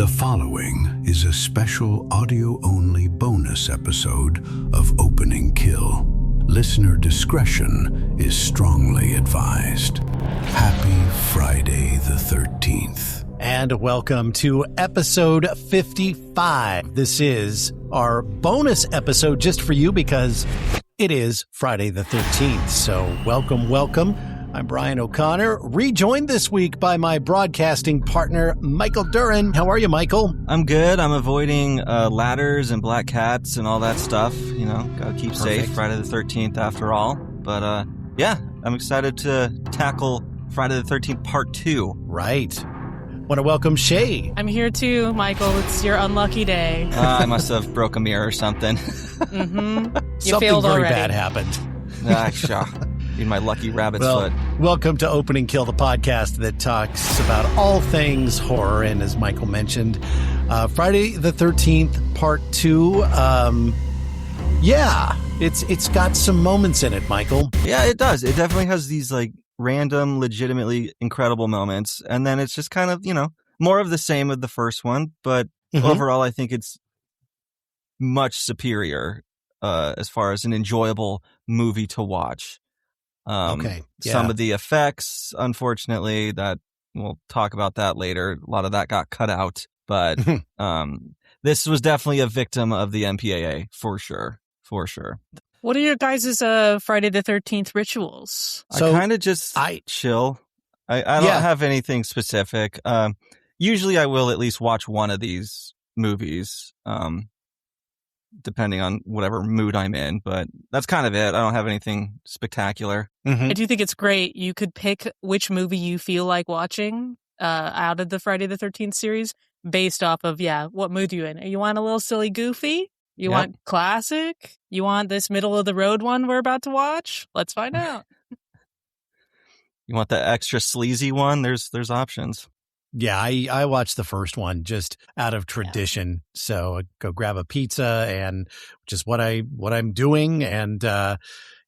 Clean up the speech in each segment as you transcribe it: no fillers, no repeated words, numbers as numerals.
The following is a special audio-only bonus episode of Opening Kill. Listener discretion is strongly advised. Happy Friday the 13th. And welcome to episode 55. This is our bonus episode just for you because it is Friday the 13th. So welcome. I'm Brian O'Connor, rejoined this week by my broadcasting partner, Michael Duran. How are you, Michael? I'm good. I'm avoiding ladders and black cats and all that stuff. You know, gotta keep safe. Friday the 13th after all. But yeah, I'm excited to tackle Friday the 13th Part 2. Right. Want to welcome Shay. I'm here too, Michael. It's your unlucky day. I must have broke a mirror or something. Mm-hmm. You Something failed very already. bad happened. Sure. In my lucky rabbit's foot. Welcome to Opening Kill, the podcast that talks about all things horror. And as Michael mentioned, Friday the 13th, Part 2. Yeah, it's got some moments in it, Michael. Yeah, it does. It definitely has these like random, legitimately incredible moments. And then it's just kind of, you know, more of the same of the first one. But overall, I think it's much superior as far as an enjoyable movie to watch. Okay. Yeah. Some of the effects, unfortunately, that we'll talk about that later. A lot of that got cut out, but this was definitely a victim of the MPAA for sure. What are your guys' Friday the 13th rituals? So I kind of just chill. I don't have anything specific. Usually I will at least watch one of these movies, depending on whatever mood I'm in, but that's kind of it. I don't have anything spectacular. I do think it's great. You could pick which movie you feel like watching out of the Friday the 13th series based off of, what mood you in. You want a little silly goofy? You want classic? You want this middle of the road one we're about to watch? Let's find out. You want the extra sleazy one? There's options. Yeah, I watched the first one just out of tradition. So I go grab a pizza and just what I'm doing and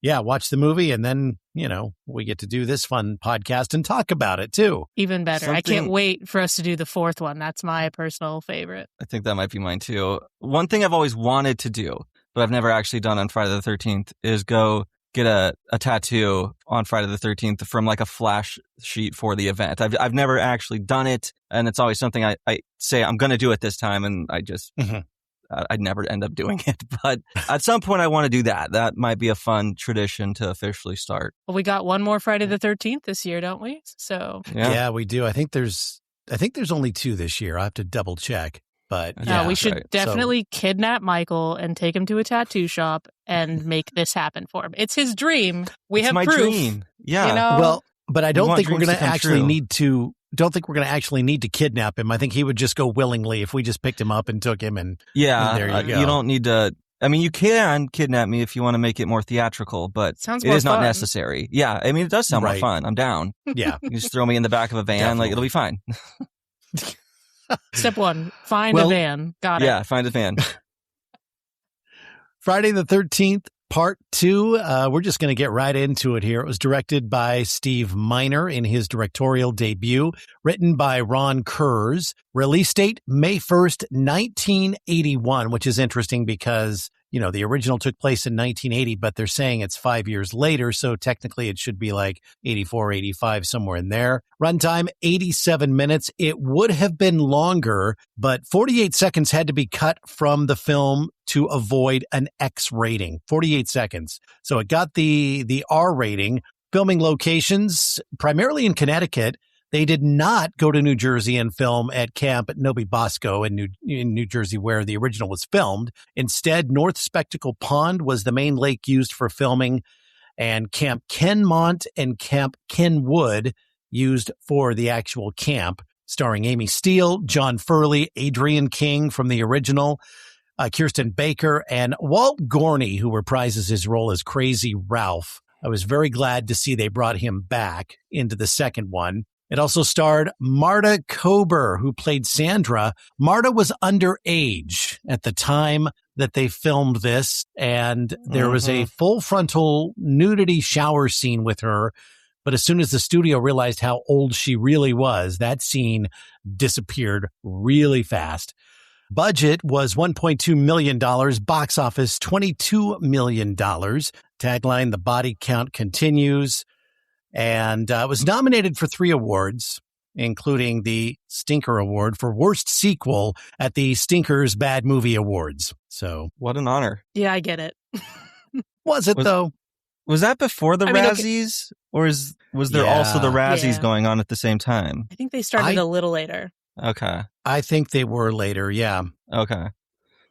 watch the movie, and then, you know, we get to do this fun podcast and talk about it too. Even better. I can't wait for us to do the fourth one. That's my personal favorite. I think that might be mine too. One thing I've always wanted to do, but I've never actually done on Friday the 13th is go get a tattoo on Friday the 13th from like a flash sheet for the event. I've never actually done it, and it's always something I say I'm going to do it this time, and I just I'd never end up doing it. But at some point I want to do that. That might be a fun tradition to officially start. Well, we got one more Friday the 13th this year, don't we? So yeah, we do. I think there's only 2 this year. I have to double check. But we should definitely kidnap Michael and take him to a tattoo shop and make this happen for him. It's his dream. It's my proof. Dream. Yeah. You know? Well, but I don't think we're going to actually need to. Don't think we're going to actually need to kidnap him. I think he would just go willingly if we just picked him up and took him. And there you go. You don't need to. I mean, you can kidnap me if you want to make it more theatrical, but it is not necessary. Yeah, I mean, it does sound more fun. I'm down. Yeah, you just throw me in the back of a van, Definitely. it'll be fine. Step 1, find a van. Got it. Yeah, find a van. Friday the 13th, Part 2. We're just going to get right into it here. It was directed by Steve Miner in his directorial debut, written by Ron Kurz. Release date, May 1st, 1981, which is interesting because, you know, the original took place in 1980, but they're saying it's 5 years later, so technically it should be like 84, 85, somewhere in there. Runtime, 87 minutes. It would have been longer, but 48 seconds had to be cut from the film to avoid an X rating. 48 seconds. So it got the R rating. Filming locations, primarily in Connecticut. They did not go to New Jersey and film at Camp Novi Bosco in New Jersey, where the original was filmed. Instead, North Spectacle Pond was the main lake used for filming, and Camp Kenmont and Camp Kenwood used for the actual camp, starring Amy Steele, John Furley, Adrian King from the original, Kirsten Baker, and Walt Gorney, who reprises his role as Crazy Ralph. I was very glad to see they brought him back into the second one. It also starred Marta Kober, who played Sandra. Marta was underage at the time that they filmed this, and there was a full frontal nudity shower scene with her But as soon as the studio realized how old she really was, that scene disappeared really fast. Budget was $1.2 million, box office $22 million. Tagline, "The body count continues." And was nominated for 3 awards, including the Stinker Award for Worst Sequel at the Stinkers Bad Movie Awards. So, what an honor. Yeah, I get it. was it, though? Was that before the Razzies? Or was there also the Razzies going on at the same time? I think they started a little later. Okay. I think they were later, yeah. Okay.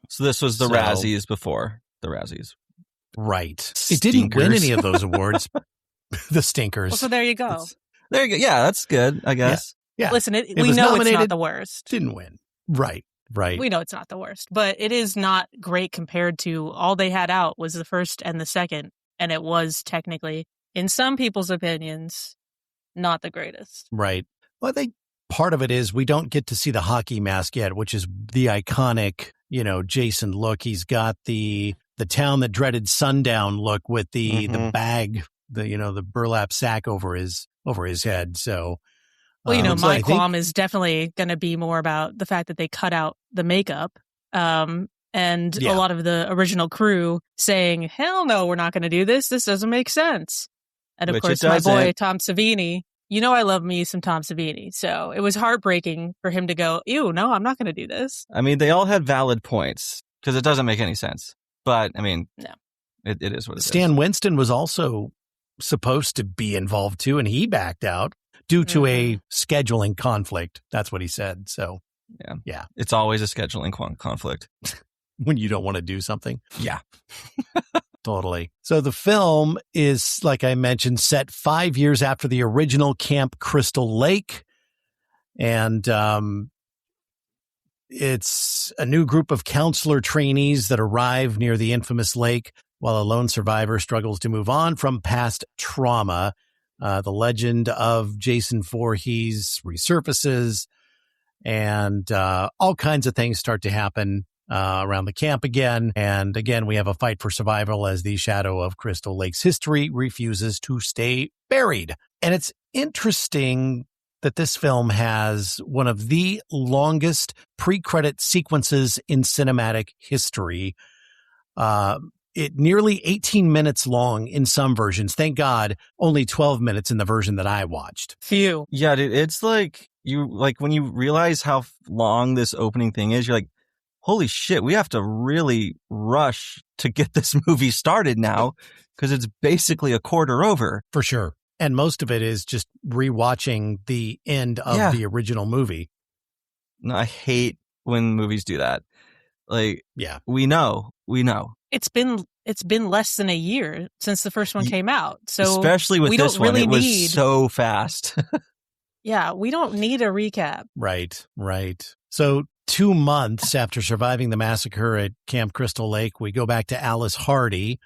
So this was the Razzies before the Razzies. Right. Stinkers. It didn't win any of those awards. The Stinkers. Well, so there you go. There you go. Yeah, that's good, I guess. Yeah. Listen, we know it's not the worst. Didn't win. Right. We know it's not the worst, but it is not great compared to all they had out was the first and the second. And it was technically, in some people's opinions, not the greatest. Right. Well, I think part of it is we don't get to see the hockey mask yet, which is the iconic, Jason look. He's got the Town That Dreaded Sundown look with the bag, the burlap sack over his head. So, well, my qualm is definitely going to be more about the fact that they cut out the makeup. And a lot of the original crew saying, hell no, we're not going to do this. This doesn't make sense. And of course, my boy, Tom Savini, I love me some Tom Savini. So it was heartbreaking for him to go, ew, no, I'm not going to do this. I mean, they all had valid points because it doesn't make any sense. But, I mean, no, it is what it is. Stan Winston was also supposed to be involved too, and he backed out due to a scheduling conflict. That's what he said. So, yeah. It's always a scheduling conflict. When you don't want to do something. Yeah. Totally. So the film is, like I mentioned, set 5 years after the original Camp Crystal Lake. And it's a new group of counselor trainees that arrive near the infamous lake while a lone survivor struggles to move on from past trauma. The legend of Jason Voorhees resurfaces, and all kinds of things start to happen around the camp again. And again, we have a fight for survival as the shadow of Crystal Lake's history refuses to stay buried. And it's interesting that this film has one of the longest pre-credit sequences in cinematic history. It nearly 18 minutes long in some versions. Thank God, only 12 minutes in the version that I watched. Phew. Yeah, dude, it's like when you realize how long this opening thing is, you're like, holy shit, we have to really rush to get this movie started now because it's basically a quarter over. For sure. And most of it is just rewatching the end of the original movie. No, I hate when movies do that. Like, we know. It's been less than a year since the first one came out. So especially with this one, it was so fast. Yeah, we don't need a recap. Right. So 2 months after surviving the massacre at Camp Crystal Lake, we go back to Alice Hardy,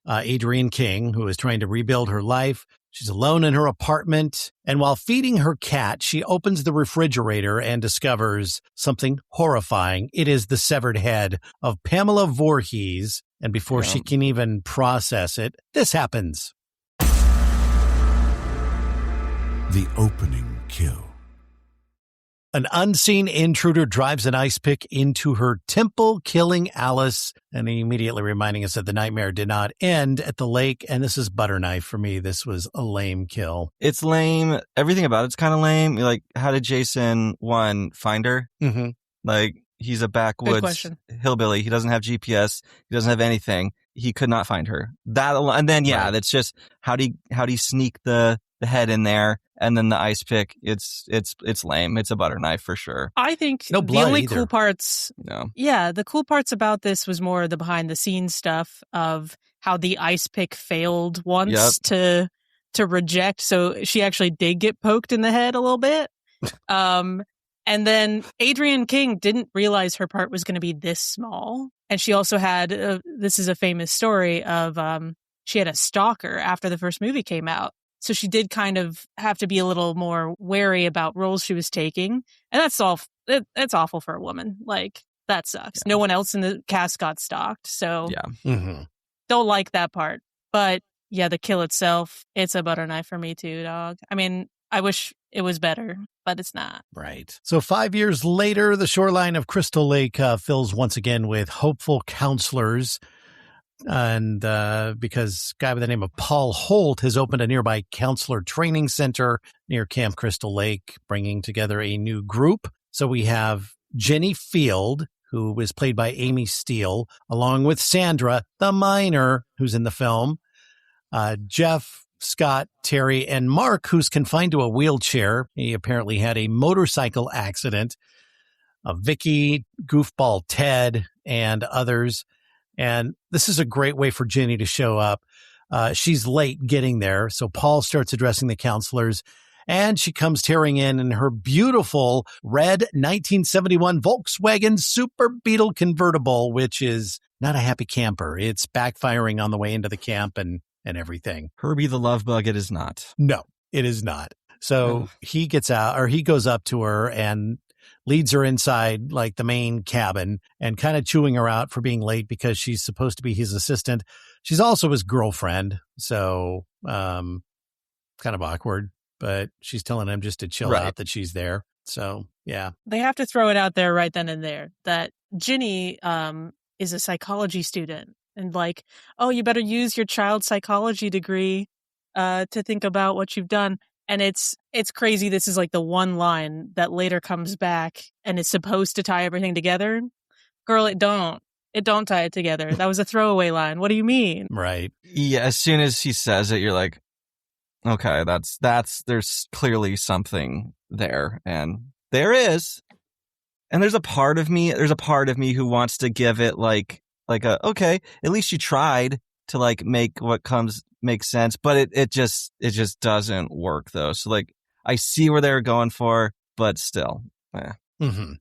Adrienne King, who is trying to rebuild her life. She's alone in her apartment, and while feeding her cat, she opens the refrigerator and discovers something horrifying. It is the severed head of Pamela Voorhees, and before she can even process it, this happens. The opening kill. An unseen intruder drives an ice pick into her temple, killing Alice, and immediately reminding us that the nightmare did not end at the lake. And this is butter knife for me. This was a lame kill. It's lame. Everything about it's kind of lame. Like, how did Jason, find her? Mm-hmm. Like, he's a backwoods hillbilly. He doesn't have GPS. He doesn't have anything. He could not find her. And then, that's just how'd he sneak the head in there. And then the ice pick, it's lame. It's a butter knife for sure. I think no blood the only either. cool parts, the cool parts about this was more the behind the scenes stuff of how the ice pick failed once to reject. So she actually did get poked in the head a little bit. And then Adrienne King didn't realize her part was going to be this small. And she also had, this is a famous story of, she had a stalker after the first movie came out. So she did kind of have to be a little more wary about roles she was taking. And that's that's awful for a woman. Like, that sucks. No one else in the cast got stalked. So don't like that part. But Yeah, the kill itself, it's a butter knife for me too, dog. I mean, I wish it was better, but it's not. Right. So 5 years later, the shoreline of Crystal Lake fills once again with hopeful counselors. And because a guy by the name of Paul Holt has opened a nearby counselor training center near Camp Crystal Lake, bringing together a new group. So we have Jenny Field, who is played by Amy Steele, along with Sandra, the miner, who's in the film, Jeff, Scott, Terry, and Mark, who's confined to a wheelchair. He apparently had a motorcycle accident. Vicky, Goofball Ted, and others. And this is a great way for Jenny to show up. She's late getting there, so Paul starts addressing the counselors, and she comes tearing in her beautiful red 1971 Volkswagen Super Beetle convertible, which is not a happy camper. It's backfiring on the way into the camp and everything. Herbie the love bug, it is not. No, it is not. So he gets out, or he goes up to her and leads her inside like the main cabin and kind of chewing her out for being late because she's supposed to be his assistant. She's also his girlfriend. So, kind of awkward, but she's telling him just to chill out that she's there. So, yeah. They have to throw it out there right then and there that Ginny is a psychology student. And like, oh, you better use your child psychology degree to think about what you've done. And it's crazy. This is like the one line that later comes back and is supposed to tie everything together. Girl, it don't tie it together. That was a throwaway line. What do you mean? Right. Yeah. As soon as he says it, you're like, okay, there's clearly something there. And there is. And there's a part of me who wants to give it like okay, at least you tried to like make what make sense, but it just doesn't work though. So like I see where they're going for, but still. Mm-hmm.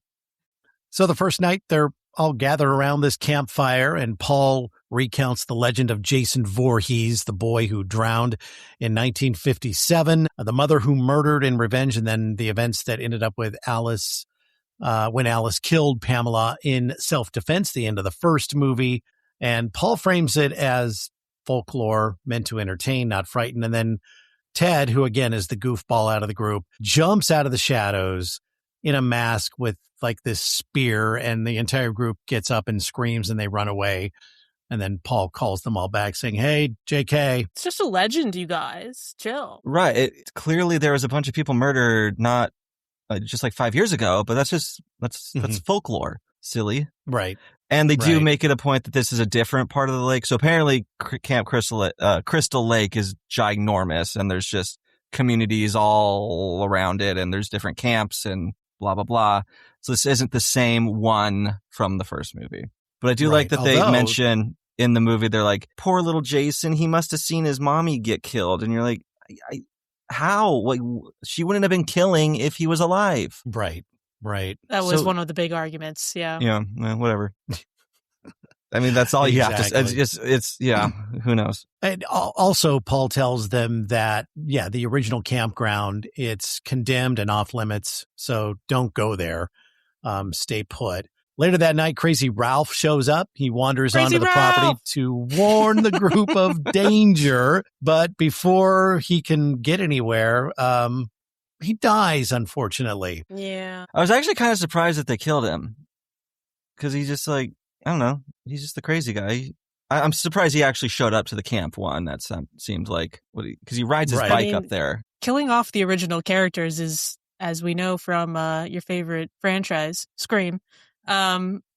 So the first night they're all gathered around this campfire and Paul recounts the legend of Jason Voorhees, the boy who drowned in 1957, the mother who murdered in revenge, and then the events that ended up with Alice when Alice killed Pamela in self-defense, the end of the first movie. And Paul frames it as folklore meant to entertain, not frighten. And then Ted, who again is the goofball out of the group, jumps out of the shadows in a mask with like this spear, and the entire group gets up and screams and they run away. And then Paul calls them all back saying, hey, JK. It's just a legend, you guys. Chill. Right. Clearly there was a bunch of people murdered, not just like 5 years ago, but that's folklore. Silly. Right. And they do make it a point that this is a different part of the lake. So apparently Camp Crystal Lake is ginormous, and there's just communities all around it, and there's different camps and blah, blah, blah. So this isn't the same one from the first movie. But I do like that they mention in the movie, they're like, poor little Jason, he must have seen his mommy get killed. And you're like, how? Like, she wouldn't have been killing if he was alive. Right. That was one of the big arguments. Yeah. Yeah. Whatever. I mean, that's all you have to say. It's who knows? And also, Paul tells them that, the original campground, it's condemned and off limits. So don't go there. Stay put. Later that night, Crazy Ralph shows up. He wanders onto the property to warn the group of danger. But before he can get anywhere, he dies, unfortunately. Yeah. I was actually kind of surprised that they killed him. Because he's just like, I don't know. He's just the crazy guy. I'm surprised he actually showed up to the camp one. That seemed like, because he rides his bike up there. Killing off the original characters is, as we know from your favorite franchise, Scream,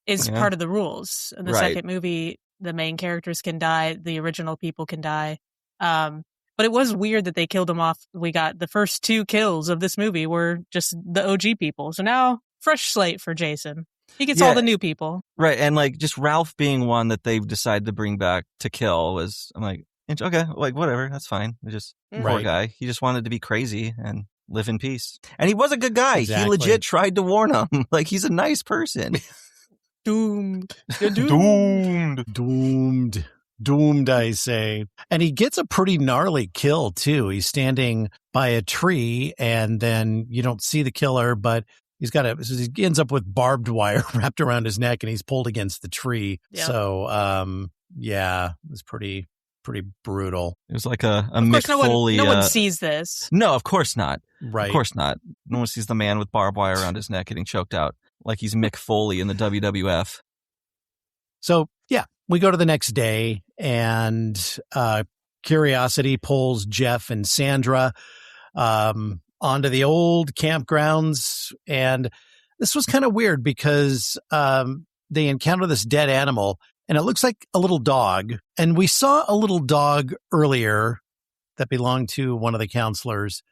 is part of the rules. In the second movie, the main characters can die. The original people can die. But it was weird that they killed him off. We got the first 2 kills of this movie were just the OG people. So now, fresh slate for Jason. He gets all the new people. Right. And like just Ralph being one that they've decided to bring back to kill was, I'm like, okay, like whatever. That's fine. Just poor guy. He just wanted to be crazy and live in peace. And he was a good guy. Exactly. He legit tried to warn him. Like, he's a nice person. Doomed. You're Doomed, I say. And he gets a pretty gnarly kill, too. He's standing by a tree, and then you don't see the killer, but he ends up with barbed wire wrapped around his neck, and he's pulled against the tree. Yep. So, it's pretty pretty brutal. It was like a Of Mick course, Foley. no one sees this. No, of course not. Right. Of course not. No one sees the man with barbed wire around his neck getting choked out like he's Mick Foley in the WWF. So, yeah, we go to the next day, and Curiosity pulls Jeff and Sandra onto the old campgrounds. And this was kind of weird because they encounter this dead animal, and it looks like a little dog. And we saw a little dog earlier that belonged to one of the counselors.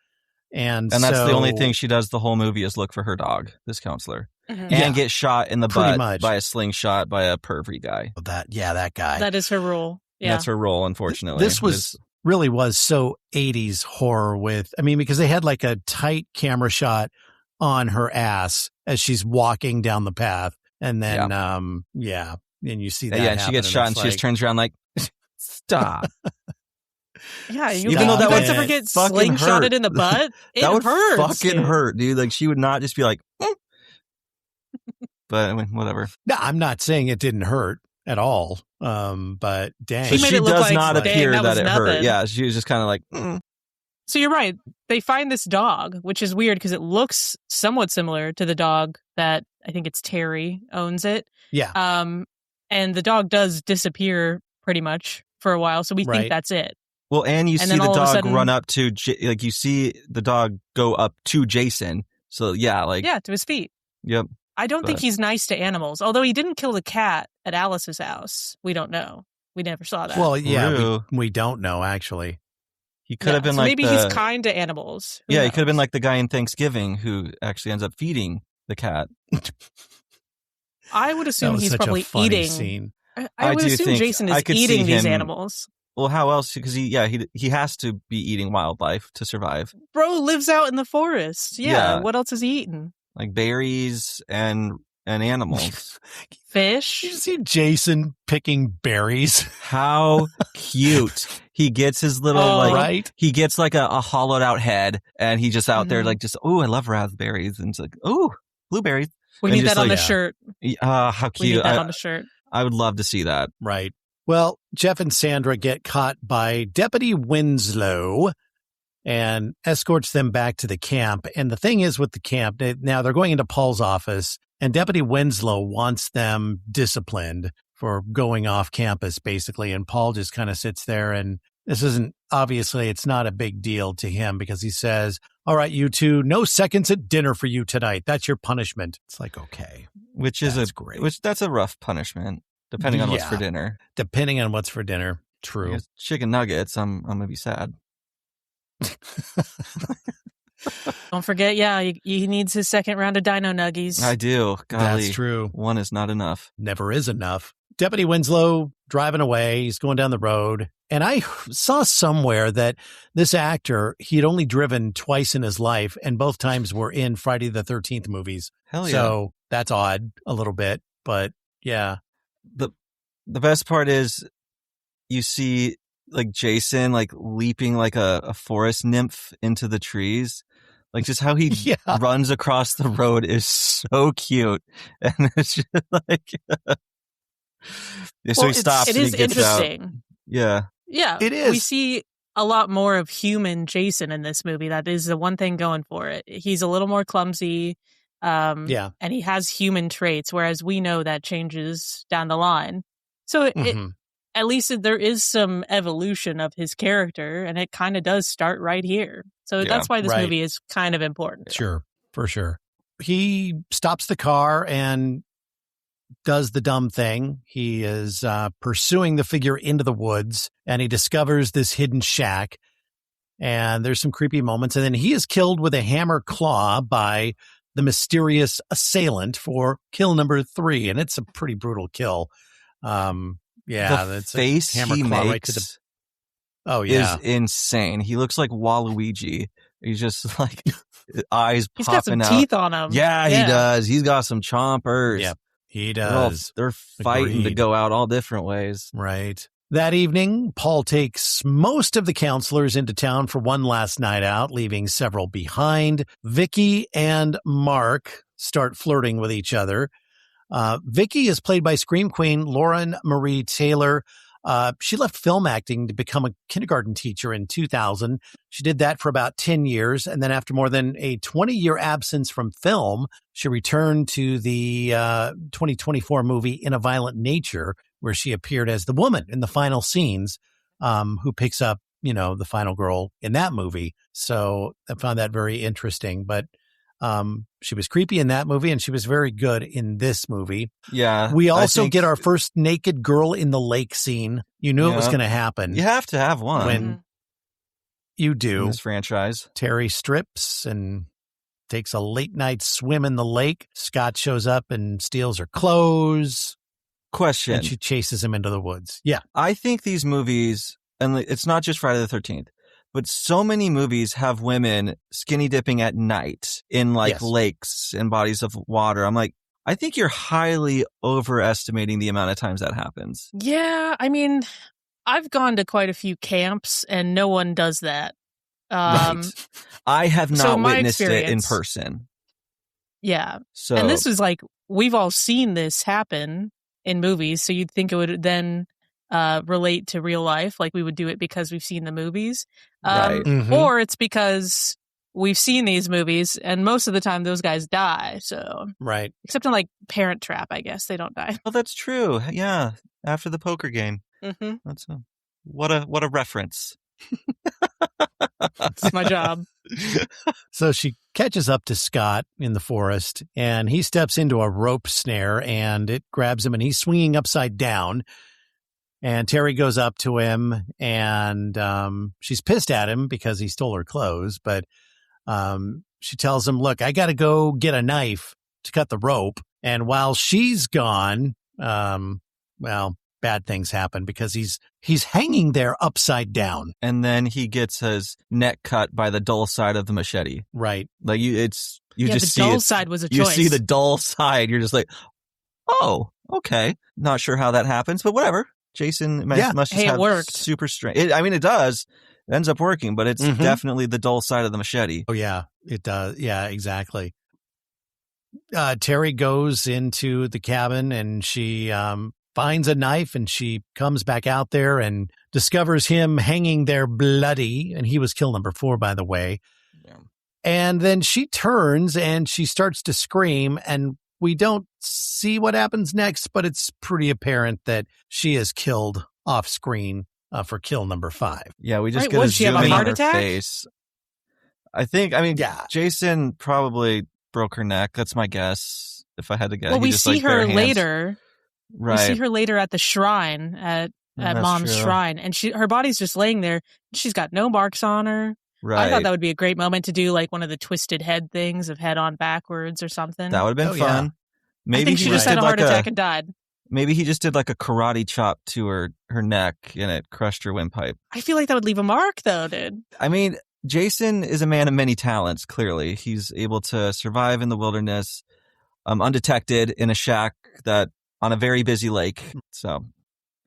And that's so, the only thing she does the whole movie is look for her dog, this counselor. Mhm. And get shot in the Pretty butt much. by a slingshot by a pervy guy. that guy. That is her rule. Yeah. That's her role, unfortunately. This really was so 80s horror because they had like a tight camera shot on her ass as she's walking down the path. And then, and you see that. Yeah, and she gets shot and she just turns around like, stop. Yeah, you Even though that guys would ever get fucking slingshotted hurt. in the butt? That would hurts, fucking dude. hurt, dude. Like, she would not just be like, but I mean, whatever. No, I'm not saying it didn't hurt at all. But dang. She made it look does like, not dang, appear that that was it hurt. nothing. Yeah, she was just kind of like, So you're right. They find this dog, which is weird because it looks somewhat similar to the dog that I think it's Terry owns it. Yeah. And the dog does disappear pretty much for a while. So we Right. think that's it. Well, and you And see then the all of a dog sudden- run up to, like, you see the dog go up to Jason. So, yeah, like, Yeah, to his feet. yep. I don't think But- he's nice to animals. Although he didn't kill the cat at Alice's house. We don't know. We never saw that. Well, yeah, True. we don't know, actually. He could have been so like maybe he's kind to animals. Who Yeah, he could have been knows? like the guy in Thanksgiving who actually ends up feeding the cat. I would That assume was he's such probably a funny eating. scene. I would do assume think Jason I is could see eating these him- animals. Well, how else? Because he has to be eating wildlife to survive, Bro lives out in the forest. Yeah. Yeah. What else is he eating? like berries and animals. Fish? Did you see Jason picking berries? How cute! He gets his little Oh, like right? he gets like a hollowed out head, and he just out there Mhm. like just I love raspberries, and it's like blueberries. We And need just that on like- the shirt. How We need cute! that on the shirt. I would love to see that. Right. Well, Jeff and Sandra get caught by Deputy Winslow and escorts them back to the camp. And the thing is with the camp, now they're going into Paul's office, and Deputy Winslow wants them disciplined for going off campus, basically. And Paul just kind of sits there, and it's not a big deal to him because he says, all right, you two, no seconds at dinner for you tonight. That's your punishment. It's like, okay, Which is that's great. that's a rough punishment, depending on what's for Yeah. dinner. Depending on what's for dinner. True. Because chicken nuggets, I'm gonna be sad. Don't forget, he needs his second round of Dino Nuggies. I do. Golly, That's true. one is not enough. Never is enough. Deputy Winslow driving away. He's going down the road. And I saw somewhere that this actor, he had only driven twice in his life, and both times were in Friday the 13th movies. Hell yeah. So that's odd a little bit, but yeah. The best part is you see like Jason like leaping like a forest nymph into the trees. Like just how he Yeah. runs across the road is so cute. And it's just like so he stops It and is he gets out. interesting. Yeah. Yeah. It is. We see a lot more of human Jason in this movie. That is the one thing going for it. He's a little more clumsy. Yeah. And he has human traits, whereas we know that changes down the line. So Mhm. at least there is some evolution of his character, and it kind of does start right here. So Yeah, that's why this right. movie is kind of important. Sure. For sure. He stops the car and does the dumb thing. He is pursuing the figure into the woods, and he discovers this hidden shack. And there's some creepy moments. And then he is killed with a hammer claw by the mysterious assailant for kill number 3. And it's a pretty brutal kill. Yeah, the that's face a hammer he claw makes right to the. Oh yeah, is insane. He looks like Waluigi. He's just like eyes He's got popping some out. teeth on him. Yeah, he does. He's got some chompers. Yep, he They're does. fighting to Agreed. go out all different ways. Right. That evening, Paul takes most of the counselors into town for one last night out, leaving several behind. Vicky and Mark start flirting with each other. Vicky is played by Scream Queen Lauren Marie Taylor. She left film acting to become a kindergarten teacher in 2000. She did that for about 10 years. And then after more than a 20-year absence from film, she returned to the 2024 movie In a Violent Nature, where she appeared as the woman in the final scenes who picks up, the final girl in that movie. So I found that very interesting. But she was creepy in that movie, and she was very good in this movie. Yeah. We also get our first naked girl in the lake scene. You knew it was going to happen. You have to have one. When you do. In this franchise. Terry strips and takes a late night swim in the lake. Scott shows up and steals her clothes. Question. And she chases him into the woods. Yeah. I think these movies, and it's not just Friday the 13th, but so many movies have women skinny dipping at night in lakes and bodies of water. I'm like, I think you're highly overestimating the amount of times that happens. Yeah. I mean, I've gone to quite a few camps and no one does that. Right. I have not witnessed it in person. Yeah. So, and this is like, we've all seen this happen in movies. So you'd think it would then relate to real life, like we would do it because we've seen the movies. Right. Or it's because we've seen these movies and most of the time those guys die. So, right. Except in like Parent Trap, I guess they don't die. Well, that's true. Yeah. After the poker game. Mm-hmm. That's what a reference. It's my job. So she catches up to Scott in the forest, and he steps into a rope snare, and it grabs him, and he's swinging upside down. And Terry goes up to him, and she's pissed at him because he stole her clothes. But she tells him, look, I got to go get a knife to cut the rope. And while she's gone, bad things happen because he's hanging there upside down. And then he gets his neck cut by the dull side of the machete. Right. Like you just the see dull it, side was a you choice. see the dull side. You're just like, oh, okay. Not sure how that happens, but whatever. Jason must just have worked. super strength. It does. It ends up working, but it's definitely the dull side of the machete. Oh, yeah, it does. Yeah, exactly. Terry goes into the cabin and she finds a knife, and she comes back out there and discovers him hanging there bloody. And he was kill number 4, by the way. Yeah. And then she turns and she starts to scream, and we don't see what happens next, but it's pretty apparent that she is killed off screen for kill number 5. Yeah, we just Right, get a she have zoom a in heart on her attack? face. Jason probably broke her neck. That's my guess. If I had to guess. Well, He we just, see her bare hands. later. Right. We see her later at the shrine, at That's Mom's true. shrine, and her body's just laying there. She's got no marks on her. Right. I thought that would be a great moment to do like one of the twisted head things of head on backwards or something. That would have been fun. Yeah. Maybe I think he she just did had a heart like attack and died. Maybe he just did like a karate chop to her neck and it crushed her windpipe. I feel like that would leave a mark, though, dude. I mean, Jason is a man of many talents, clearly. He's able to survive in the wilderness undetected in a shack that on a very busy lake. So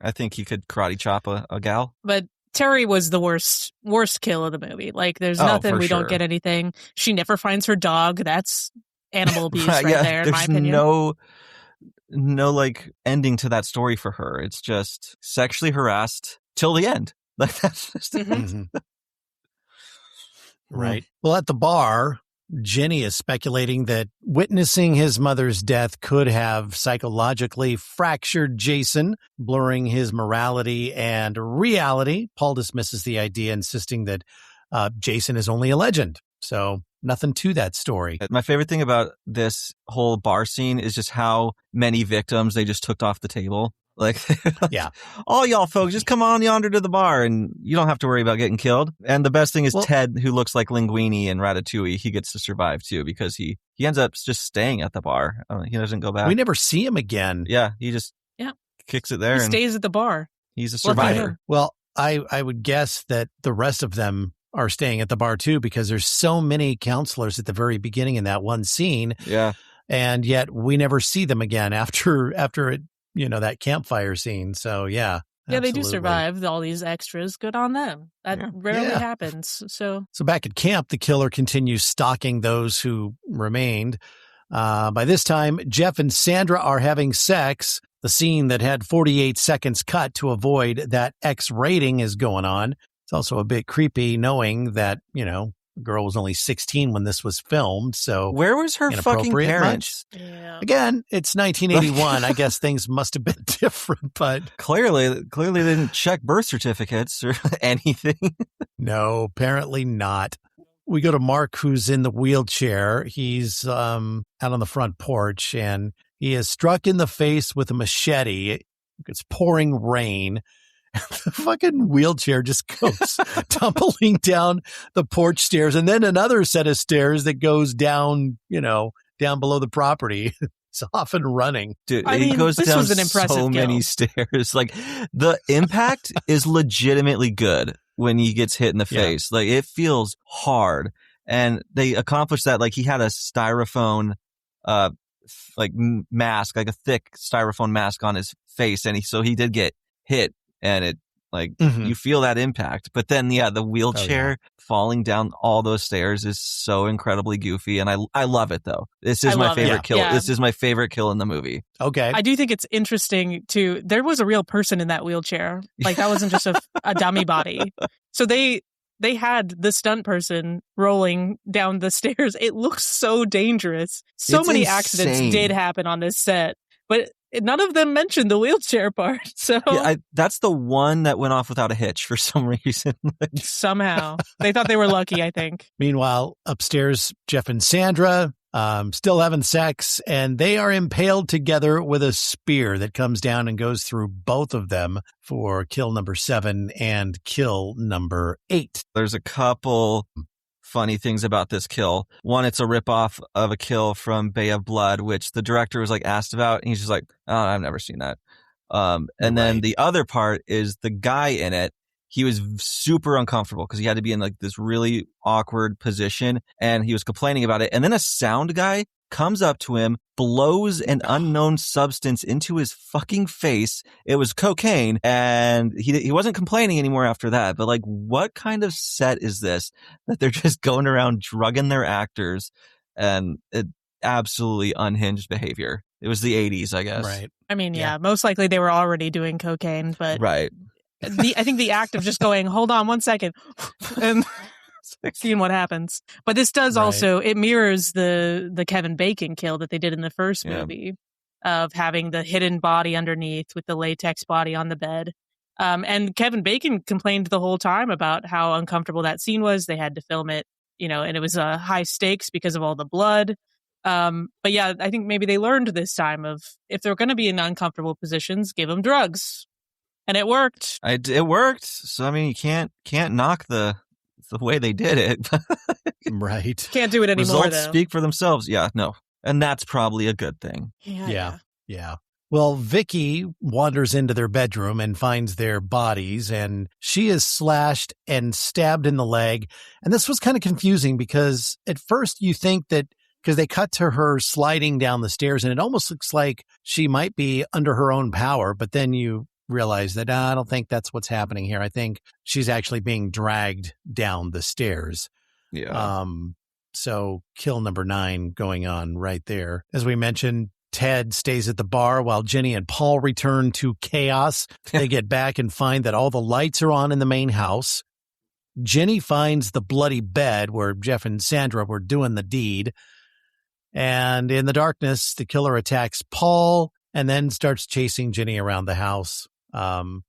I think he could karate chop a gal. But Terry was the worst kill of the movie. Like, there's nothing. for We sure. don't get anything. She never finds her dog. That's animal abuse right Yeah, there, in my there's opinion. no like ending to that story for her. It's just sexually harassed till the end. Like that's just Right. Well, at the bar, Jenny is speculating that witnessing his mother's death could have psychologically fractured Jason, blurring his morality and reality. Paul dismisses the idea, insisting that Jason is only a legend. So nothing to that story. My favorite thing about this whole bar scene is just how many victims they just took off the table. Like, Yeah. all y'all folks, just come on yonder to the bar and you don't have to worry about getting killed. And the best thing is Ted, who looks like Linguini in Ratatouille, he gets to survive too because he ends up just staying at the bar. He doesn't go back. We never see him again. Yeah, he just kicks it there. He and stays at the bar. he's a Lucky survivor. him. Well, I would guess that the rest of them are staying at the bar too, because there's so many counselors at the very beginning in that one scene. Yeah. And yet we never see them again after it, that campfire scene. So yeah. Yeah, they do absolutely. survive all these extras. Good on them. That rarely happens. So back at camp, the killer continues stalking those who remained. By this time, Jeff and Sandra are having sex, The scene that had 48 seconds cut to avoid that X rating is going on. It's also a bit creepy knowing that, the girl was only 16 when this was filmed. So where was her fucking parents? Yeah. Again, it's 1981. I guess things must have been different, but Clearly they didn't check birth certificates or anything. no, apparently not. We go to Mark, who's in the wheelchair. He's out on the front porch, and he is struck in the face with a machete. It's pouring rain. The fucking wheelchair just goes tumbling down the porch stairs, and then another set of stairs that goes down, down below the property. It's off and running. Dude, he goes this down was an impressive so many kill. stairs. Like, the impact is legitimately good when he gets hit in the face. Like, it feels hard. And they accomplished that. Like, he had a styrofoam, mask, like a thick styrofoam mask on his face. And so he did get hit. And it, you feel that impact. But then, the wheelchair falling down all those stairs is so incredibly goofy. And I love it, though. This is my favorite kill. Yeah. This is my favorite kill in the movie. Okay. I do think it's interesting, too. There was a real person in that wheelchair. Like, that wasn't just a dummy body. So they had the stunt person rolling down the stairs. It looks so dangerous. So It's many insane. accidents did happen on this set. But none of them mentioned the wheelchair part. So that's the one that went off without a hitch for some reason. somehow they thought they were lucky, I think. Meanwhile, upstairs, Jeff and Sandra still having sex, and they are impaled together with a spear that comes down and goes through both of them for kill number 7 and kill number 8. There's a couple funny things about this kill. One, it's a ripoff of a kill from Bay of Blood, which the director was asked about, and he's just like, "Oh, I've never seen that." And then the other part is the guy in it. He was super uncomfortable because he had to be in this really awkward position, and he was complaining about it. And then a sound guy comes up to him, blows an unknown substance into his fucking face. It was cocaine, and he wasn't complaining anymore after that. But what kind of set is this that they're just going around drugging their actors? And it absolutely unhinged behavior. It was the 80s, I guess. Right. I mean, most likely they were already doing cocaine, but Right. I think the act of just going, hold on 1 second, and seeing what happens. But this does also, it mirrors the Kevin Bacon kill that they did in the first movie of having the hidden body underneath with the latex body on the bed. And Kevin Bacon complained the whole time about how uncomfortable that scene was. They had to film it, and it was high stakes because of all the blood. But yeah, I think maybe they learned this time of if they're going to be in uncomfortable positions, give them drugs. And it worked. It worked. So, I mean, you can't knock the way they did it. Right. Can't do it anymore, Results though. speak for themselves. Yeah, no. And that's probably a good thing. Yeah. Well, Vicky wanders into their bedroom and finds their bodies, and she is slashed and stabbed in the leg. And this was kind of confusing because at first you think that because they cut to her sliding down the stairs, and it almost looks like she might be under her own power, but then you realize that I don't think that's what's happening here. I think she's actually being dragged down the stairs. Yeah. So kill number 9 going on right there. As we mentioned, Ted stays at the bar while Jenny and Paul return to chaos. They get back and find that all the lights are on in the main house. Jenny finds the bloody bed where Jeff and Sandra were doing the deed. And in the darkness, the killer attacks Paul and then starts chasing Jenny around the house. Then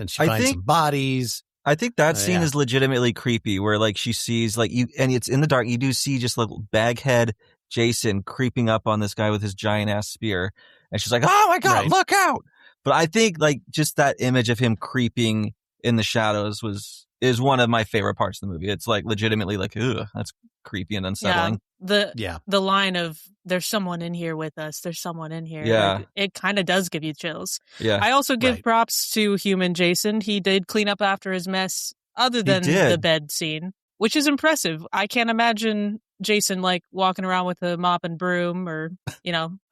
she finds some bodies. I think that scene is legitimately creepy where she sees and it's in the dark. You do see just baghead Jason creeping up on this guy with his giant ass spear. And she's like, "Oh my God, look out." But I think just that image of him creeping in the shadows is one of my favorite parts of the movie. It's legitimately ugh, that's creepy and unsettling. The line of "there's someone in here with us, there's someone in here," yeah, it kind of does give you chills. Yeah, I also give props to human Jason. He did clean up after his mess, other than the bed scene, which is impressive. I can't imagine Jason walking around with a mop and broom or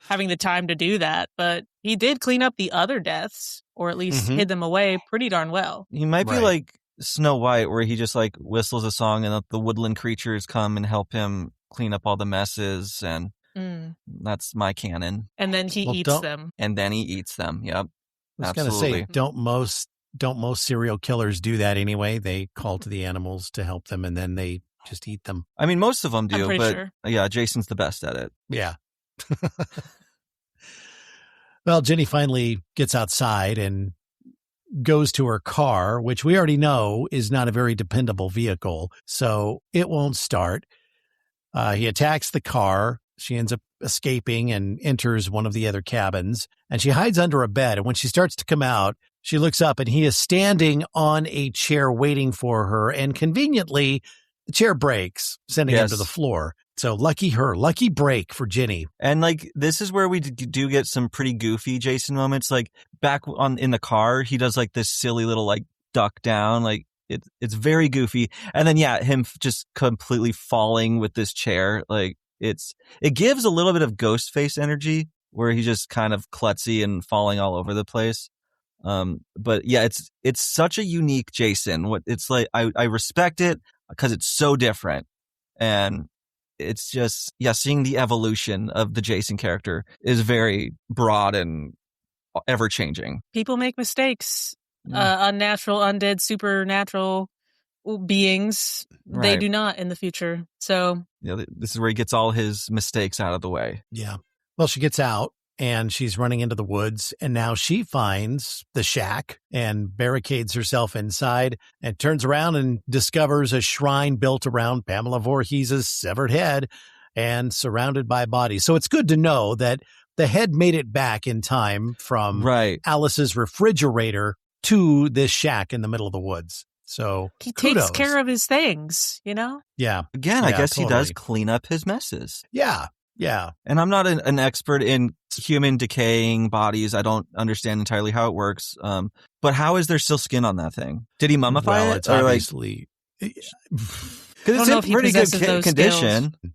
having the time to do that, but he did clean up the other deaths, or at least hid them away pretty darn well. He might be like Snow White, where he just whistles a song and the woodland creatures come and help him clean up all the messes. And Mm. That's my canon. And then he eats them. And then he eats them. Yep. I was going to say, don't most serial killers do that anyway? They call to the animals to help them, and then they just eat them. I mean, most of them do, but sure. Yeah, Jason's the best at it. Yeah. Well, Jenny finally gets outside and goes to her car, which we already know is not a very dependable vehicle, so it won't start. He attacks the car. She ends up escaping and enters one of the other cabins, and she hides under a bed. And when she starts to come out, she looks up, and he is standing on a chair waiting for her, and conveniently, the chair breaks, sending him to the floor. So lucky her, lucky break for Jenny. And like, this is where we do get some pretty goofy Jason moments. Like back in the car, he does like this silly little like duck down. Like it's very goofy. And then, yeah, him just completely falling with this chair. Like it gives a little bit of Ghostface energy where he's just kind of klutzy and falling all over the place. But yeah, it's such a unique Jason. What it's like, I respect it because it's so different. And it's just, yeah, seeing the evolution of the Jason character is very broad and ever changing. People make mistakes. Unnatural, undead, supernatural beings, Right. They do not in the future. So this is where he gets all his mistakes out of the way. Yeah. Well, she gets out and she's running into the woods, and now she finds the shack and barricades herself inside and turns around and discovers a shrine built around Pamela Voorhees' severed head and surrounded by bodies. So it's good to know that the head made it back in time from Alice's refrigerator to this shack in the middle of the woods. So he takes care of his things, you know? Yeah. Again, I guess he does clean up his messes. Yeah. Yeah. And I'm not an expert in human decaying bodies. I don't understand entirely how it works. But how is there still skin on that thing? Did he mummify it? It's obviously... Because it's in pretty good condition. Skills.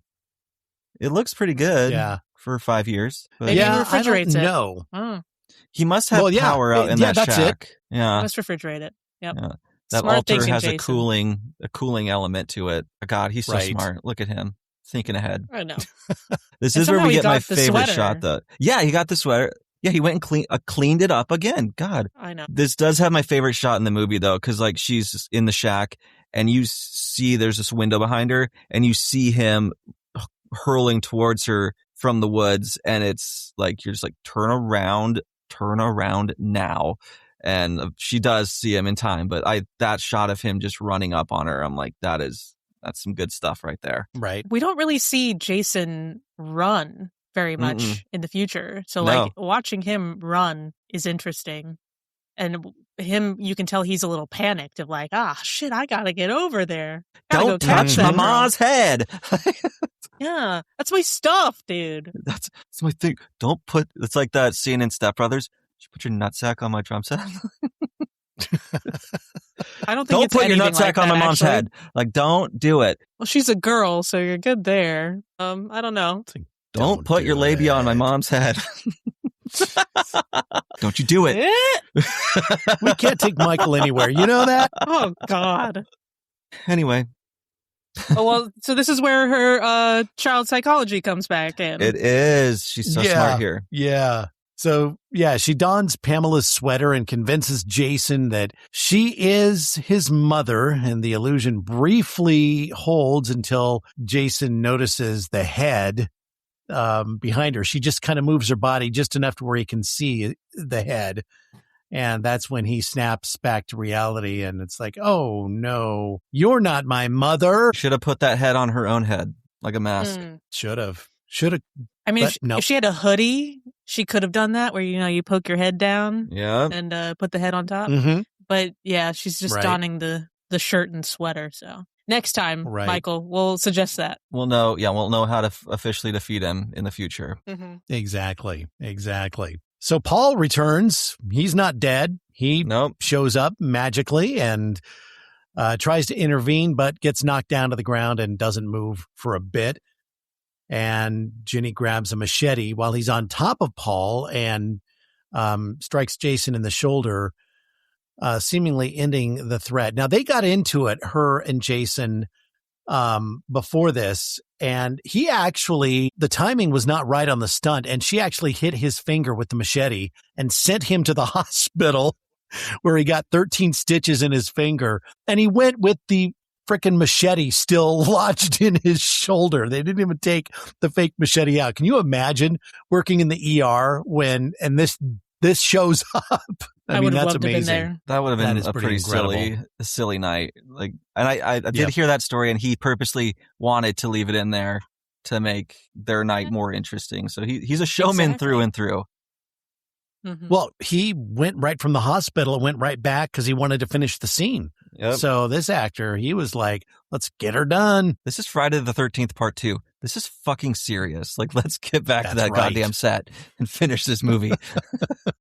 It looks pretty good for 5 years. But maybe he refrigerates it. No. Oh. He must have power out in that that's shack. It. Yeah. He must refrigerate it. Yep. Yeah. That Smart altar has Jason. a cooling element to it. God, he's so smart. Look at him. Thinking ahead. I know. This is where we get my favorite shot, though. Yeah, he got the sweater. Yeah, he went and cleaned it up again. God. I know. This does have my favorite shot in the movie, though, because like she's in the shack and you see there's this window behind her and you see him hurling towards her from the woods. And it's like, you're just like, turn around now. And she does see him in time. But that shot of him just running up on her, I'm like, that's some good stuff right there. Right. We don't really see Jason run very much in the future. So like watching him run is interesting. And him, you can tell he's a little panicked of like, shit, I gotta get over there. Don't touch Mama's head. Yeah, that's my stuff, dude. That's my thing. It's like that scene in Step Brothers. Did you put your nutsack on my drum set? I don't think don't put your nutsack on my mom's head. Like, don't do it. Well, she's a girl, so you're good there. I don't know. Don't put your labia on my mom's head. Don't you do it. We can't take Michael anywhere. You know that? Oh, God. Anyway. Oh, well, so this is where her child psychology comes back in. It is. She's so smart here. Yeah. So, yeah, she dons Pamela's sweater and convinces Jason that she is his mother, and the illusion briefly holds until Jason notices the head behind her. She just kind of moves her body just enough to where he can see the head, and that's when he snaps back to reality, and it's like, oh, no, you're not my mother. Should have put that head on her own head, like a mask. Should have. I mean, if she had a hoodie, she could have done that where, you poke your head down and put the head on top. Mm-hmm. But yeah, she's just donning the shirt and sweater. So next time, Michael, we'll suggest that. We'll know how to officially defeat him in the future. Mm-hmm. Exactly. So Paul returns. He's not dead. He shows up magically and tries to intervene, but gets knocked down to the ground and doesn't move for a bit. And Jenny grabs a machete while he's on top of Paul and strikes Jason in the shoulder, seemingly ending the threat. Now, they got into it, her and Jason, before this, And the timing was not right on the stunt. And she actually hit his finger with the machete and sent him to the hospital where he got 13 stitches in his finger. And he went with the freaking machete still lodged in his shoulder. They didn't even take the fake machete out. Can you imagine working in the ER and this shows up? I mean, that's amazing. That would have been a pretty silly night. Like, and I did hear that story, and he purposely wanted to leave it in there to make their night more interesting. So he's a showman through and through. Mm-hmm. Well, he went right from the hospital and went right back because he wanted to finish the scene. Yep. So this actor, he was like, let's get her done. This is Friday the 13th part 2. This is fucking serious. Like, let's get back to that goddamn set and finish this movie.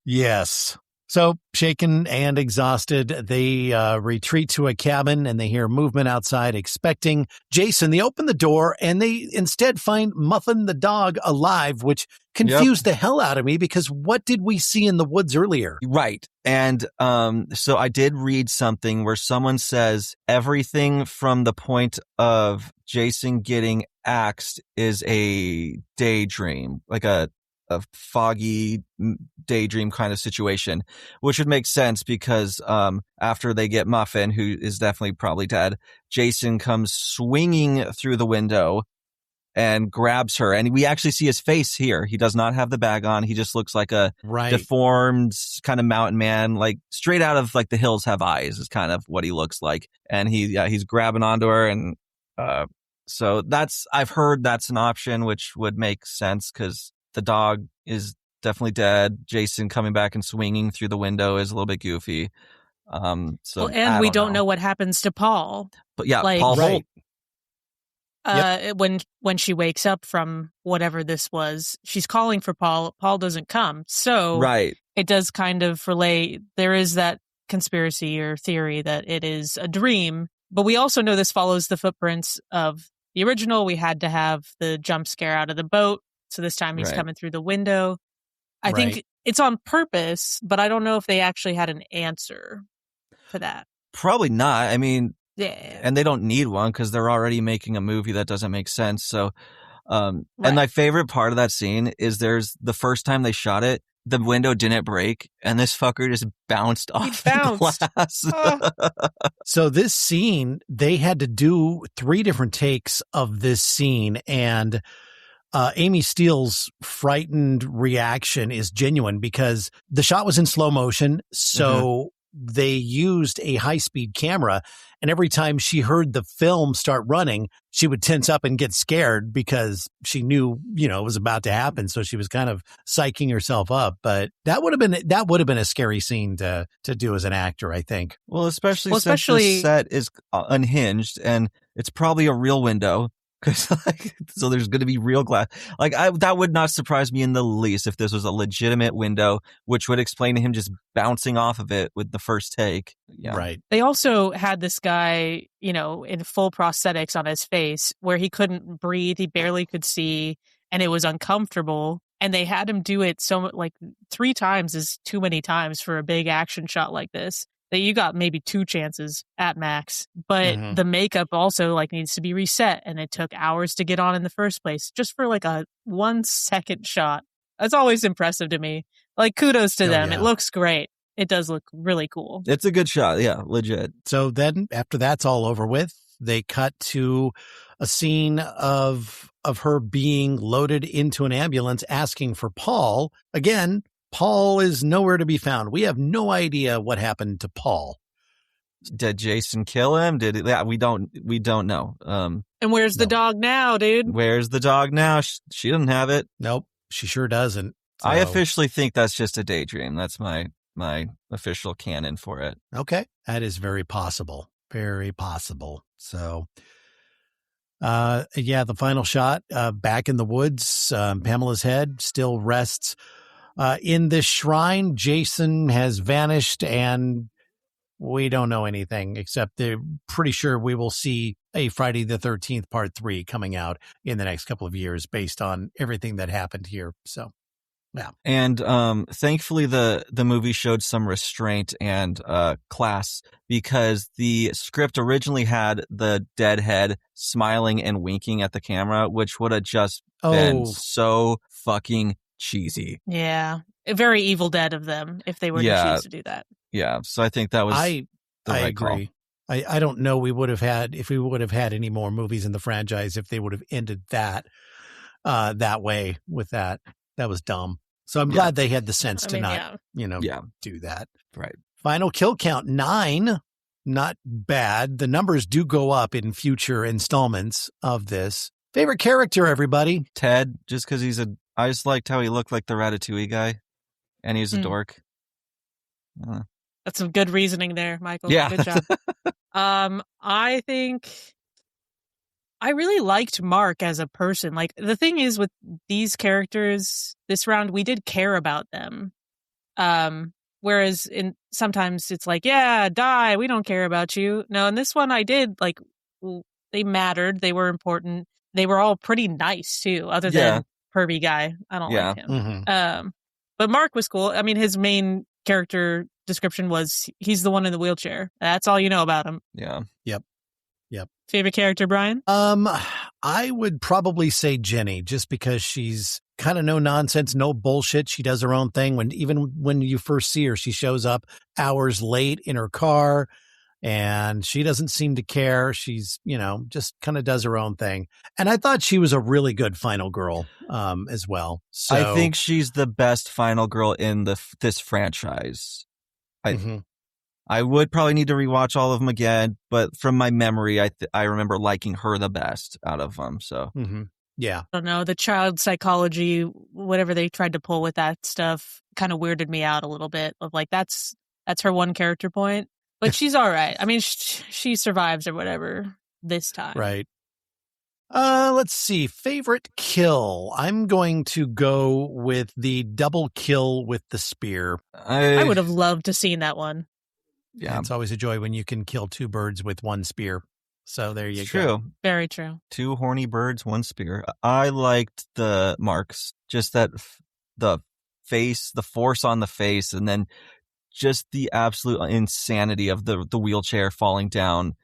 Yes. So, shaken and exhausted, they retreat to a cabin and they hear movement outside, expecting Jason. They open the door and they instead find Muffin the dog alive, which confused the hell out of me because what did we see in the woods earlier? Right. And so I did read something where someone says everything from the point of Jason getting axed is a daydream, like a foggy daydream kind of situation, which would make sense because after they get Muffin, who is definitely probably dead, Jason comes swinging through the window and grabs her. And we actually see his face here. He does not have the bag on. He just looks like a deformed kind of mountain man, like straight out of like The Hills Have Eyes is kind of what he looks like. And he's grabbing onto her. And so I've heard that's an option, which would make sense because the dog is definitely dead. Jason coming back and swinging through the window is a little bit goofy. We don't know what happens to Paul. But yeah, like, Paul Holt. When she wakes up from whatever this was, she's calling for Paul. Paul doesn't come. So it does kind of relay. There is that conspiracy or theory that it is a dream. But we also know this follows the footprints of the original. We had to have the jump scare out of the boat. So this time he's coming through the window. I think it's on purpose, but I don't know if they actually had an answer for that. Probably not. I mean, and they don't need one because they're already making a movie that doesn't make sense. So, and my favorite part of that scene is there's the first time they shot it, the window didn't break and this fucker just bounced off the glass. So this scene, they had to do 3 different takes of this scene, and Amy Steele's frightened reaction is genuine because the shot was in slow motion. So they used a high-speed camera, and every time she heard the film start running, she would tense up and get scared because she knew, it was about to happen. So she was kind of psyching herself up. But that would have been a scary scene to do as an actor, I think. Well, especially since the set is unhinged and it's probably a real window. So there's going to be real glass. That would not surprise me in the least if this was a legitimate window, which would explain to him just bouncing off of it with the first take. Yeah. Right. They also had this guy, in full prosthetics on his face where he couldn't breathe. He barely could see and it was uncomfortable. And they had him do it 3 times is too many times for a big action shot like this. That you got maybe 2 chances at max, but the makeup also needs to be reset, and it took hours to get on in the first place, just for a 1 second shot. That's always impressive to me. Kudos to them. Yeah. It looks great. It does look really cool. It's a good shot. Yeah, legit. So then after that's all over with, they cut to a scene of her being loaded into an ambulance asking for Paul. Again, Paul is nowhere to be found. We have no idea what happened to Paul. Did Jason kill him? We don't know. And where's the dog now, dude? Where's the dog now? She doesn't have it. Nope, she sure doesn't. So. I officially think that's just a daydream. That's my official canon for it. Okay, that is very possible. Very possible. So, the final shot, back in the woods, Pamela's head still rests in this shrine. Jason has vanished and we don't know anything except they're pretty sure we will see a Friday the 13th part 3 coming out in the next couple of years based on everything that happened here. So Yeah. And thankfully the movie showed some restraint and class, because the script originally had the deadhead smiling and winking at the camera, which would have just been so fucking cheesy. Yeah. Very Evil Dead of them if they were to choose to do that. Yeah. So I think that was I right agree. Call. I don't know we would have had any more movies in the franchise if they would have ended that that way with that. That was dumb. So I'm glad they had the sense to not do that. Right. Final kill count 9. Not bad. The numbers do go up in future installments of this. Favorite character, everybody? Ted, just because I just liked how he looked like the Ratatouille guy, and he's a dork. That's some good reasoning there, Michael. Yeah. Good job. I think I really liked Mark as a person. Like, the thing is with these characters this round, we did care about them. Whereas sometimes it's like, yeah, die. We don't care about you. No, in this one I did. Like, they mattered. They were important. They were all pretty nice too, other than pervy guy. I don't like him. Mm-hmm. But Mark was cool. I mean, his main character description was he's the one in the wheelchair. That's all you know about him. Yeah. Yep. Favorite character, Brian? I would probably say Jenny, just because she's kind of no nonsense, no bullshit. She does her own thing. Even when you first see her, she shows up hours late in her car, and she doesn't seem to care. She's, just kind of does her own thing. And I thought she was a really good final girl, as well. So I think she's the best final girl in this franchise. I would probably need to rewatch all of them again, but from my memory, I remember liking her the best out of them. So yeah, I don't know, the child psychology, whatever they tried to pull with that stuff, kind of weirded me out a little bit. Of like that's her one character point, but she's all right. I mean, she survives or whatever this time, right? Let's see. Favorite kill. I'm going to go with the double kill with the spear. I would have loved to seen that one. Yeah, it's always a joy when you can kill 2 birds with 1 spear. So there you go. True. Very true. 2 horny birds, 1 spear. I liked the marks, just that the face, the force on the face, and then just the absolute insanity of the wheelchair falling down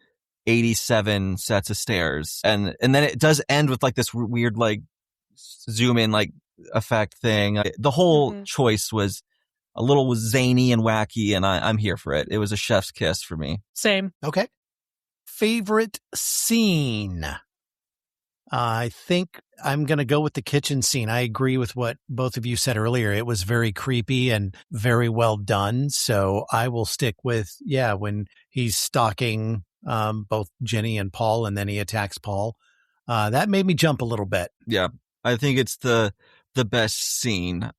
87 sets of stairs. And then it does end with like this weird like zoom in like effect thing. The whole choice was a little zany and wacky, and I'm here for it. It was a chef's kiss for me. Same. Okay. Favorite scene. I think I'm going to go with the kitchen scene. I agree with what both of you said earlier. It was very creepy and very well done. So I will stick with, when he's stalking both Jenny and Paul, and then he attacks Paul. That made me jump a little bit. Yeah, I think it's the best scene.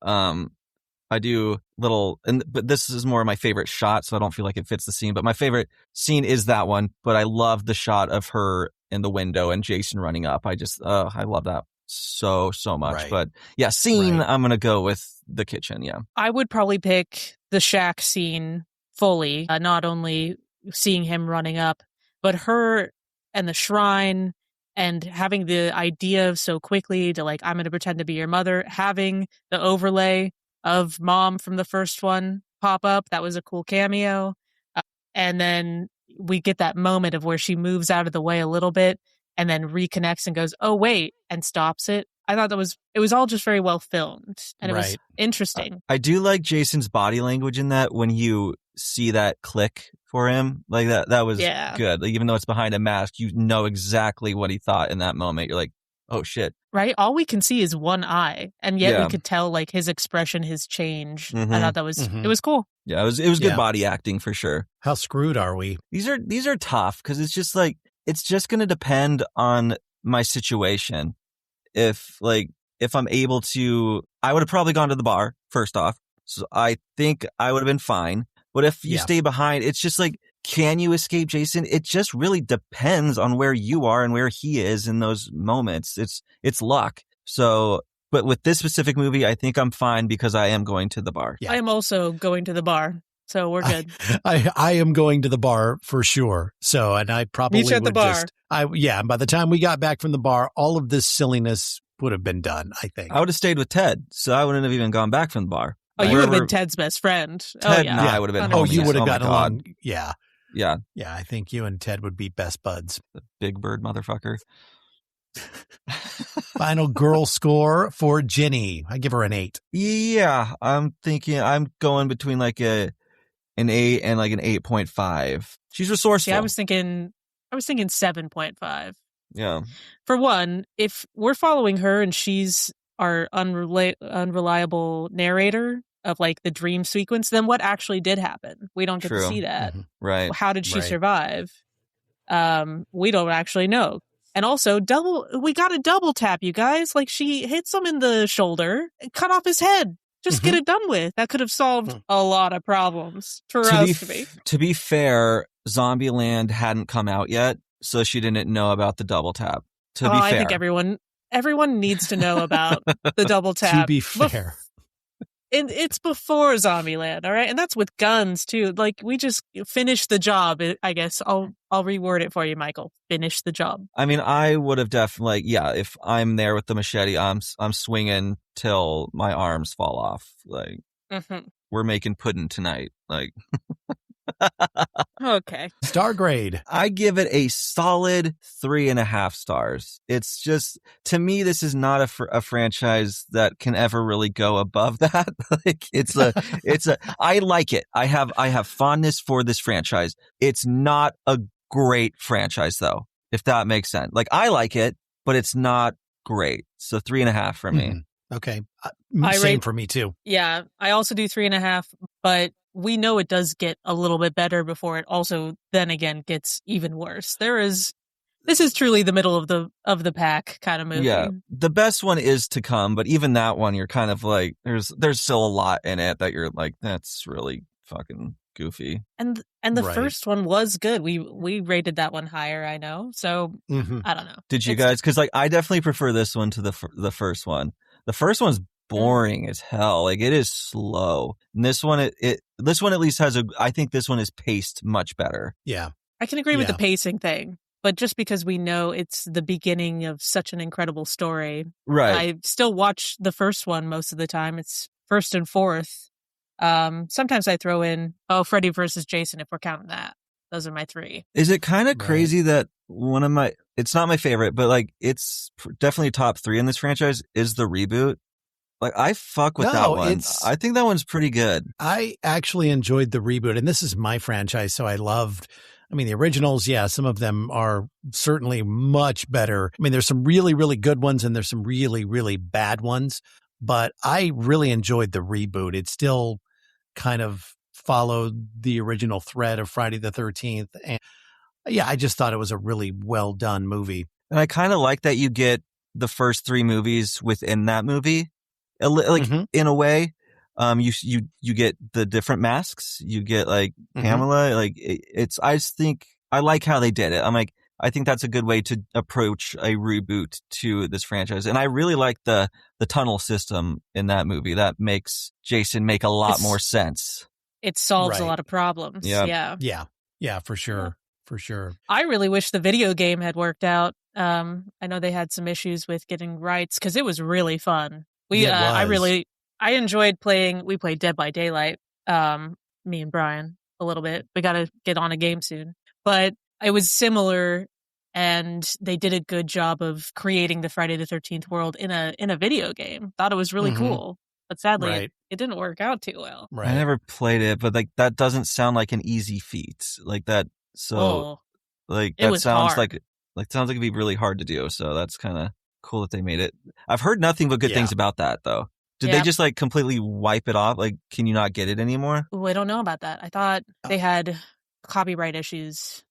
I do but this is more of my favorite shot, so I don't feel like it fits the scene. But my favorite scene is that one. But I love the shot of her in the window and Jason running up. I love that so much. Right. But yeah, scene, I'm going to go with the kitchen. Yeah. I would probably pick the shack scene fully, not only seeing him running up, but her and the shrine and having the idea of so quickly to like, I'm going to pretend to be your mother, having the overlay of mom from the first one pop up. That was a cool cameo. And then we get that moment of where she moves out of the way a little bit and then reconnects and goes, oh, wait, and stops it. I thought it was all just very well filmed, and it was interesting. I do like Jason's body language in that when you see that click for him, like that was good. Like, even though it's behind a mask, you know exactly what he thought in that moment. You're like, oh shit. Right? All we can see is one eye, and yet we could tell like his expression, his change. I thought that was it was cool. Yeah, it was good body acting for sure. How screwed are we? These are tough because it's just like it's just going to depend on my situation. If I'm able to, I would have probably gone to the bar first off. So I think I would have been fine. But if you stay behind, it's just like, can you escape Jason? It just really depends on where you are and where he is in those moments. It's luck. So, but with this specific movie, I think I'm fine because I am going to the bar. Yeah. I am also going to the bar. So we're good. I am going to the bar for sure. So, and I probably meet you at the bar. By the time we got back from the bar, all of this silliness been done, I think. I would have stayed with Ted, so I wouldn't have even gone back from the bar. Oh, you would have been Ted's best friend. Ted yeah. and I would have been Oh, homies. you would have my gotten God. along. Yeah. Yeah. Yeah, I think you and Ted would be best buds. The big bird motherfucker. Final girl score for Ginny. I give her an 8. Yeah, I'm going between like an 8 and like an 8.5. She's resourceful. Yeah, I was thinking 7.5. Yeah. For one, if we're following her and she's our unreliable narrator of like the dream sequence, then what actually did happen? We don't get to see that. Mm-hmm. Right. How did she Right. survive? We don't actually know. And also, we got a double tap, you guys. Like, she hits him in the shoulder and cut off his head. Just get it done with. That could have solved a lot of problems for us to be. To be fair, Zombieland hadn't come out yet, so she didn't know about the double tap. To be fair. I think everyone needs to know about the double tap. To be fair. And it's before Zombieland, all right? And that's with guns, too. Like, we just finished the job, I guess. I'll reword it for you, Michael. Finish the job. I mean, I would have definitely, if I'm there with the machete, I'm swinging till my arms fall off. Like, we're making pudding tonight. Like, okay. Star grade. I give it a solid 3.5 stars. It's just, to me, this is not a franchise that can ever really go above that. Like, I like it. I have fondness for this franchise. It's not a great franchise though, if that makes sense. Like, I like it, but it's not great. So 3.5 for me. Okay. Same for me too. Yeah. I also do 3.5, but we know it does get a little bit better before it also then again gets even worse. This is truly the middle of the pack kind of movie. Yeah. The best one is to come, but even that one, you're kind of like, there's still a lot in it that you're like, that's really fucking goofy. And the Right. first one was good. We rated that one higher, I know. So I don't know. Did you guys? Because like, I definitely prefer this one to the first one. The first one's boring as hell. Like, it is slow. And this one, this one at least I think this one is paced much better. Yeah. I can agree with the Yeah. pacing thing, but just because we know it's the beginning of such an incredible story, Right. I still watch the first one most of the time. It's first and fourth. Sometimes I throw in, Freddy versus Jason, if we're counting that. Those are my 3. Is it kind of Right. crazy that it's not my favorite, but like, it's definitely top 3 in this franchise is the reboot. Like, I fuck with that one. I think that one's pretty good. I actually enjoyed the reboot, and this is my franchise, so I loved, the originals, yeah, some of them are certainly much better. I mean, there's some really, really good ones, and there's some really, really bad ones, but I really enjoyed the reboot. It still kind of followed the original thread of Friday the 13th, and yeah, I just thought it was a really well done movie. And I kind of like that you get the first 3 movies within that movie. Like, in a way, you get the different masks. You get like Pamela. Like, I just think I like how they did it. I'm like, I think that's a good way to approach a reboot to this franchise. And I really like the tunnel system in that movie. That makes Jason make a lot more sense. It solves a Right. lot of problems. Yeah. Yeah. Yeah, for sure. For sure. I really wish the video game had worked out. I know they had some issues with getting rights because it was really fun. I enjoyed playing. We played Dead by Daylight. Me and Brian a little bit. We got to get on a game soon, but it was similar, and they did a good job of creating the Friday the 13th world in a video game. Thought it was really cool, but sadly, Right. it didn't work out too well. Right. I never played it, but like, that doesn't sound like an easy feat. Like that. So like, it that was sounds hard. sounds like it'd be really hard to do. So that's kind of cool that they made it. I've heard nothing but good things about that though. Did they just like completely wipe it off? Like, can you not get it anymore? Ooh, I don't know about that. I thought they had copyright issues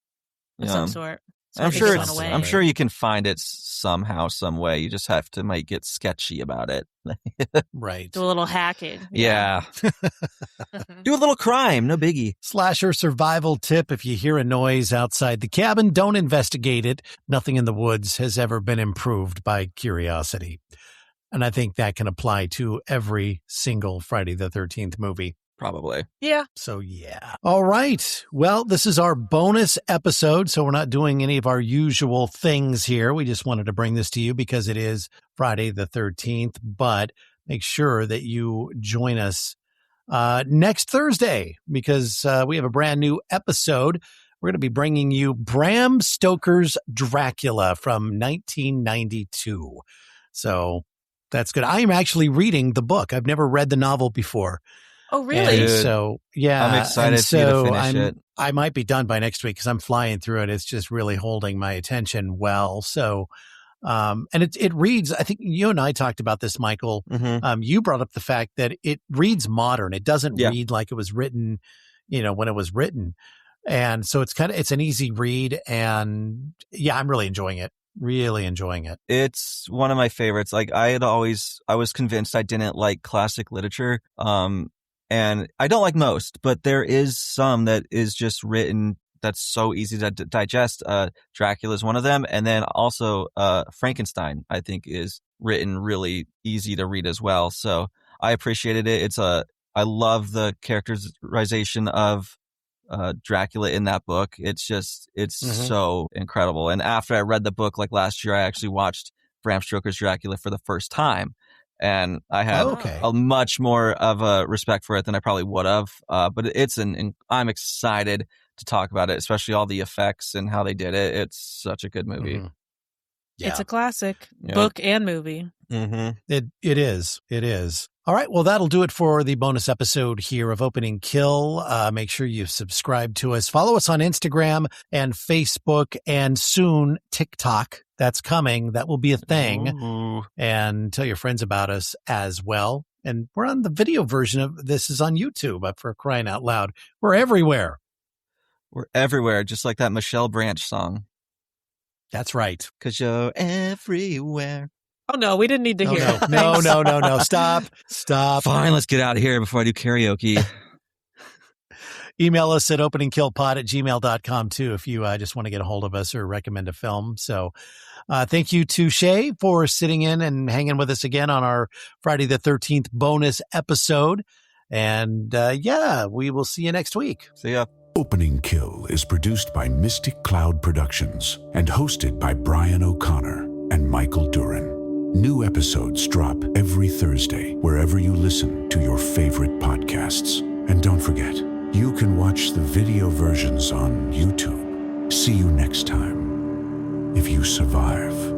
of some sort. So I think it went away. I'm sure you can find it somehow, some way. You just have to might get sketchy about it. Right. Do a little hacking. Yeah. Do a little crime. No biggie. Slasher survival tip. If you hear a noise outside the cabin, don't investigate it. Nothing in the woods has ever been improved by curiosity. And I think that can apply to every single Friday the 13th movie. probably. Yeah. So, yeah. All right. Well, this is our bonus episode, so we're not doing any of our usual things here. We just wanted to bring this to you because it is Friday the 13th, but make sure that you join us next Thursday because we have a brand new episode. We're going to be bringing you Bram Stoker's Dracula from 1992. So that's good. I am actually reading the book. I've never read the novel before. Oh, really? And so, yeah. I'm excited for you to finish it. I might be done by next week because I'm flying through it. It's just really holding my attention well. So, and it reads, I think you and I talked about this, Michael. Mm-hmm. You brought up the fact that it reads modern. It doesn't read like it was written, when it was written. And so it's an easy read. And yeah, I'm really enjoying it. Really enjoying it. It's one of my favorites. Like I was convinced I didn't like classic literature. And I don't like most, but there is some that is just written that's so easy to digest. Dracula is one of them. And then also Frankenstein, I think, is written really easy to read as well. So I appreciated it. I love the characterization of Dracula in that book. It's so incredible. And after I read the book, like last year, I actually watched Bram Stoker's Dracula for the first time. And I have a much more of a respect for it than I probably would have. But I'm excited to talk about it, especially all the effects and how they did it. It's such a good movie. Mm-hmm. Yeah. It's a classic book and movie. Mm-hmm. It is. It is. All right. Well, that'll do it for the bonus episode here of Opening Kill. Make sure you subscribe to us. Follow us on Instagram and Facebook and soon TikTok. That's coming. That will be a thing. Ooh. And tell your friends about us as well. And we're on the video version of this is on YouTube, but for crying out loud, we're everywhere. We're everywhere, just like that Michelle Branch song. That's right. 'Cause you're everywhere. Oh, no, we didn't need to hear it. No. Stop. Fine, let's get out of here before I do karaoke. Email us at openingkillpod@gmail.com too if you just want to get a hold of us or recommend a film. So thank you to Shay for sitting in and hanging with us again on our Friday the 13th bonus episode. And we will see you next week. See ya. Opening Kill is produced by Mystic Cloud Productions and hosted by Brian O'Connor and Michael Duran. New episodes drop every Thursday wherever you listen to your favorite podcasts. And don't forget, you can watch the video versions on YouTube. See you next time, if you survive.